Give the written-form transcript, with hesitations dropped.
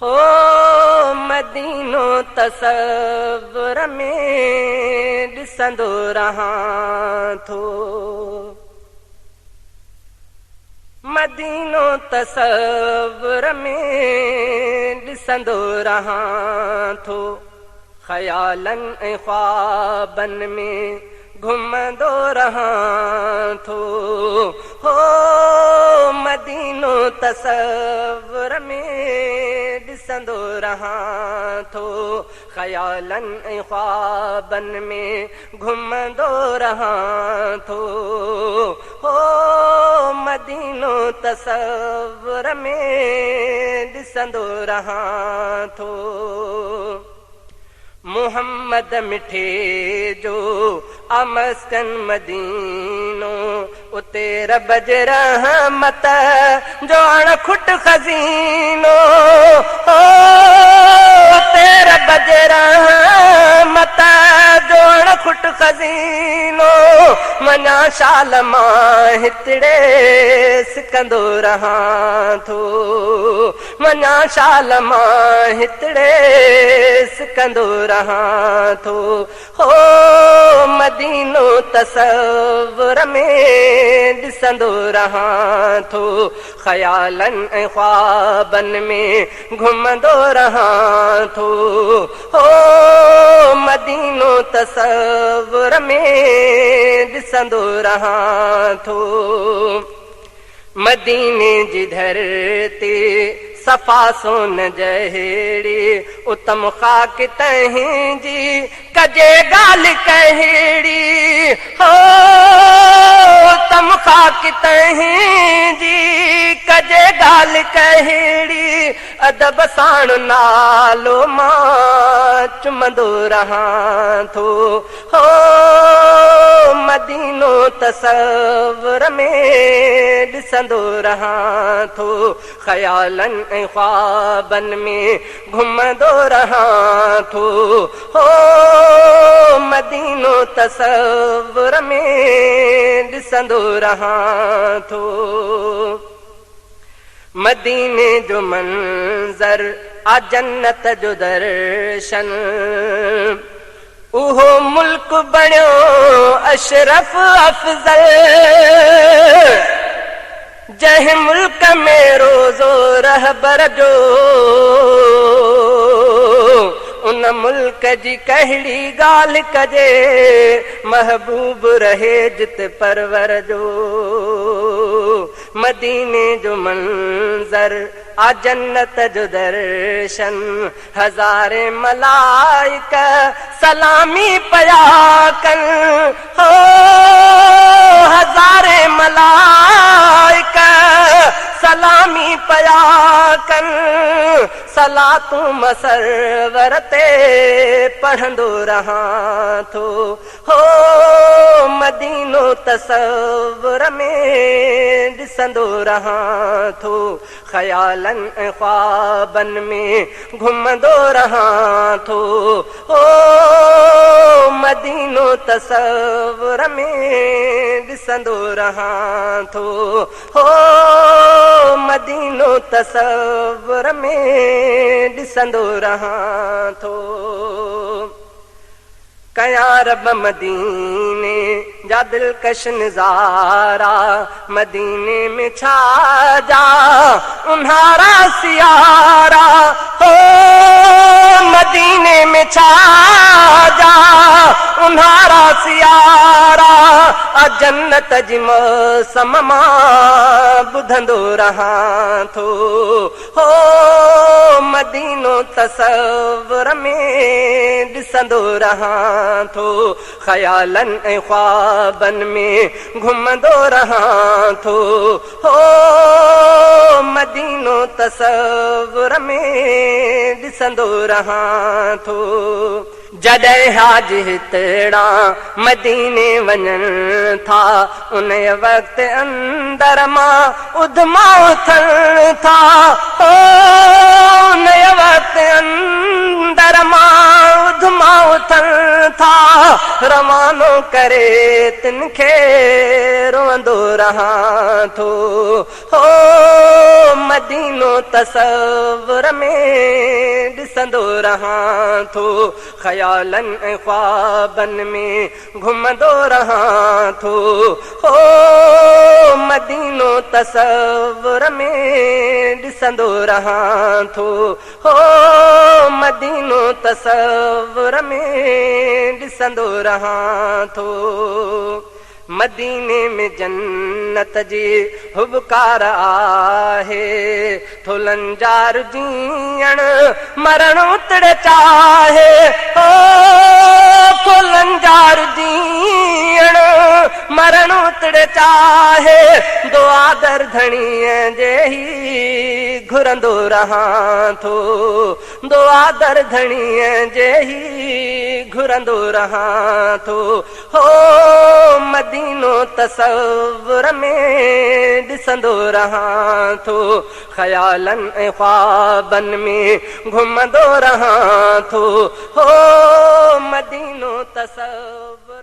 हो मदीनो तसव्वुर में ॾिसंदो रहां थो। मदीनो तसव्वुर में ॾिसंदो रहां थो। ख़यालनि ऐं ख्वाबनि में घुमंदो रहां थो। हो मदीनो तसव्वुर में ॾिसंदो रहां थो। ख़यालनि ऐं ख्वाबनि में घुमंदो रहां थो। हो मदीनो तसव्वुर में ॾिसंदो रहां थो। मुहम्मद मिठे जो आमस्कन मदीनो, उते रब जे रहमत जो अणखुट खज़ीनो। उते रब जे रहमत जो अणखुट खज़ीनो। मञा शाल मां हितड़े सिकंदो रहां थो। मञा शाल मां हितड़े सिकंदो रहां थो। हो मदीनो तसव्वुर में ॾिसंदो रहां थो। ख़यालनि ऐं ख्वाबनि में घुमंदो रहां थो। हो मदीनो तसव्वुर में ॾिसंदो रहां थो। मदीने जी धरती सफ़ा सोन जहिड़ी, उत्तम ख़ाक तंहिंजी कजे ॻाल्हि कहिड़ी। हो उत्तम ख़ाक तंहिंजी कजे ॻाल्हि कहिड़ी। अदब साण नालो मां चुमंदो रहां थो। हो मदीनो तसव्वुर में ॾिसंदो रहां थो। ख़यालनि ऐं ख्वाबनि में घुमंदो रहां थो। हो मदीनो तसव्वुर में ॾिसंदो रहां थो। मदीने जो मंज़र आ जन्नत जो दर्शन। उहो मुल्क बणियो अशरफ अफ़ज़ल। जंहिं मुल्क में रोज़ो रहबर जो, उन मुल्क जी कहिड़ी ॻाल्हि कजे। महबूब रहे जित परवर जो। मदीने जो मंज़र आ जन्नत जो दर्शन। हज़ारे मलाइक सलामी पया कन। हो हज़ारे मलाइक सलामी पया कन। सलातूं मसरवर ते पढ़ंदो रहां थो। हो मदीनो तसव्वुर में ॾिसंदो रहां थो। ख़यालनि ऐं ख्वाबनि में घुमंदो रहां थो। हो मदीनो तसव्वुर में ॾिसंदो रहां थो। हो मदीनो तसव्वुर में ॾिसंदो रहां थो। कयां रब मदीने जा दिलकश नज़ारा। मदीने में छा जा उन्हारा सियारा। हो मदीने में छा जा उन्हारा सियारा। जन्नत जी मौसम मां ॿुधंदो रहां थो। हो मदीनो तसव्वुर में ॾिसंदो रहां थो। ख़यालनि ऐं ख्वाबनि में घुमंदो रहां थो। हो मदीनो तसव्वुर में ॾिसंदो रहां थो। जॾहिं हाज हितड़ा मदीने वञनि था, उन वक़्तु अंदर मां उधमा उथनि था। हो उन वक़्तु अंदर मां उधमा उथनि था। रवानो करे तिन खे रोअंदो रहां थो। हो मदीनो तसव्वुर में ॾिसंदो रहां थो ख़यालनि ऐं ख्वाबनि में घुमंदो रहां थो हो मदीनो तसव्वुर में ॾिसंदो रहां थो हो मदीनो तसव्वुर में ॾिसंदो रहां थो मदीने में जन्नत जी हुबकार आहे थुलनि जा रुजीअण मरण उतड़ चाहे ओ थुलनि जा रुजीअण मरण उतड़ चाहे दुआ दर धणीअ जे ही घुरंदो रहां थो दुआ दर धणीअ जे ही घुरंदो रहां थो हो मदीनो तसव्वुर में ॾिसंदो रहां थो ख़यालनि ऐं ख्वाबनि में घुमंदो रहां थो हो मदीनो तसव्वुर